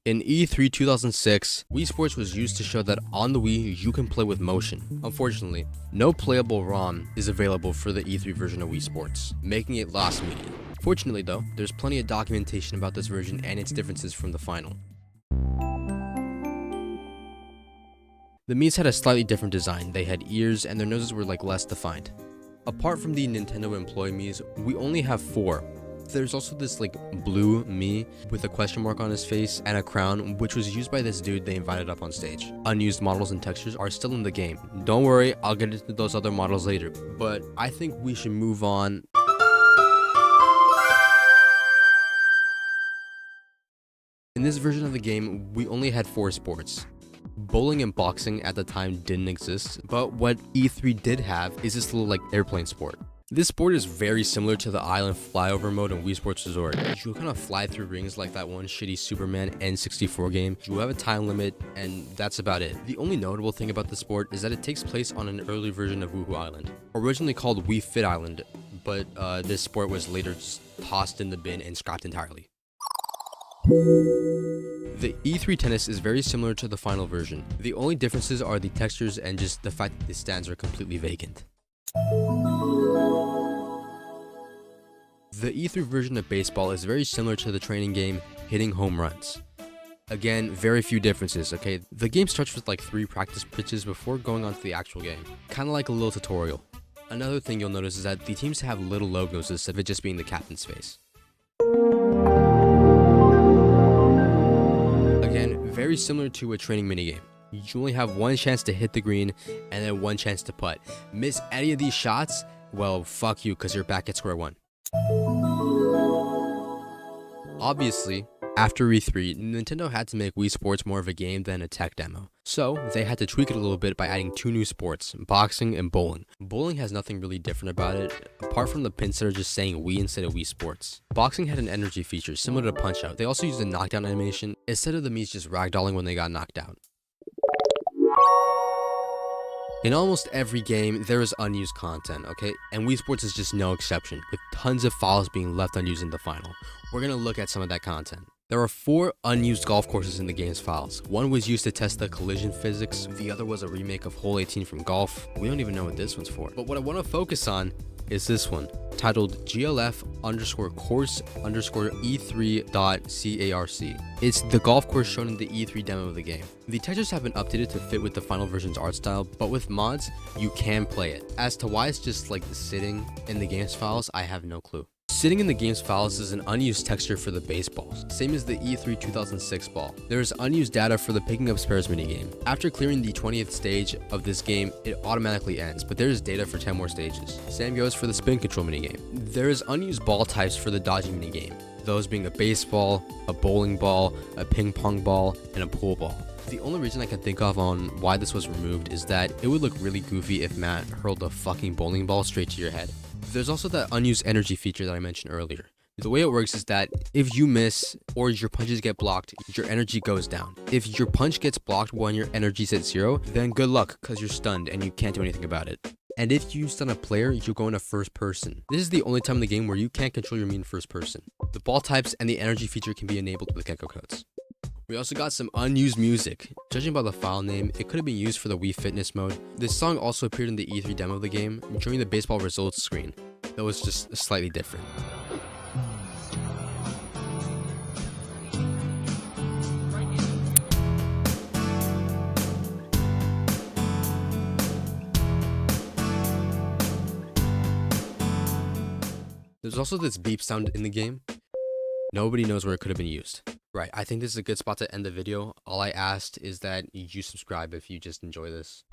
In E3 2006, Wii Sports was used to show that on the Wii you can play with motion. Unfortunately, no playable ROM is available for the E3 version of Wii Sports, making it lost media. Fortunately though, there's plenty of documentation about this version and its differences from the final. The Mii's had a slightly different design. They had ears and their noses were less defined. Apart from the Nintendo employee Mii's, we only have 4. There's also this blue Mii with a question mark on his face and a crown, which was used by this dude they invited up on stage. Unused models and textures are still in the game. Don't worry, I'll get into those other models later, but I think we should move on. In this version of the game, we only had 4 sports. Bowling and boxing at the time didn't exist, but what E3 did have is this little airplane sport. This sport is very similar to the island flyover mode in Wii Sports Resort. You kind of fly through rings like that one shitty Superman N64 game. You have a time limit, and that's about it. The only notable thing about the sport is that it takes place on an early version of Woohoo Island, originally called Wii Fit Island, but this sport was later just tossed in the bin and scrapped entirely. The E3 tennis is very similar to the final version. The only differences are the textures and just the fact that the stands are completely vacant. The E3 version of baseball is very similar to the training game, hitting home runs. Again, very few differences, okay? The game starts with 3 practice pitches before going on to the actual game. Kinda like a little tutorial. Another thing you'll notice is that the teams have little logos instead of it just being the captain's face. Again, very similar to a training minigame. You only have 1 chance to hit the green and then 1 chance to putt. Miss any of these shots? Well, fuck you, cause you're back at square one. Obviously, after E3, Nintendo had to make Wii Sports more of a game than a tech demo. So, they had to tweak it a little bit by adding 2 new sports, boxing and bowling. Bowling has nothing really different about it, apart from the pins that are just saying Wii instead of Wii Sports. Boxing had an energy feature, similar to Punch-Out. They also used a knockdown animation, instead of the Mii's just ragdolling when they got knocked out. In almost every game, there is unused content, okay? And Wii Sports is just no exception, with tons of files being left unused in the final. We're gonna look at some of that content. There are 4 unused golf courses in the game's files. One was used to test the collision physics, the other was a remake of Hole 18 from Golf. We don't even know what this one's for. But what I want to focus on is this one, titled GLF_course_E3.carc. It's the golf course shown in the E3 demo of the game. The textures have been updated to fit with the final version's art style, but with mods, you can play it. As to why it's just sitting in the game's files, I have no clue. Sitting in the game's files is an unused texture for the baseballs, same as the E3 2006 ball. There is unused data for the picking up spares minigame. After clearing the 20th stage of this game, it automatically ends, but there is data for 10 more stages. Same goes for the spin control minigame. There is unused ball types for the dodging minigame, those being a baseball, a bowling ball, a ping pong ball, and a pool ball. The only reason I can think of on why this was removed is that it would look really goofy if Matt hurled a fucking bowling ball straight to your head. There's also that unused energy feature that I mentioned earlier. The way it works is that if you miss or your punches get blocked, your energy goes down. If your punch gets blocked when your energy's at 0, then good luck because you're stunned and you can't do anything about it. And if you stun a player, you go into first person. This is the only time in the game where you can't control your Mii in first person. The ball types and the energy feature can be enabled with gecko codes. We also got some unused music. Judging by the file name, it could have been used for the Wii Fitness mode. This song also appeared in the E3 demo of the game during the baseball results screen, that was just slightly different. There's also this beep sound in the game. Nobody knows where it could have been used. Right, I think this is a good spot to end the video. All I asked is that you subscribe if you just enjoy this.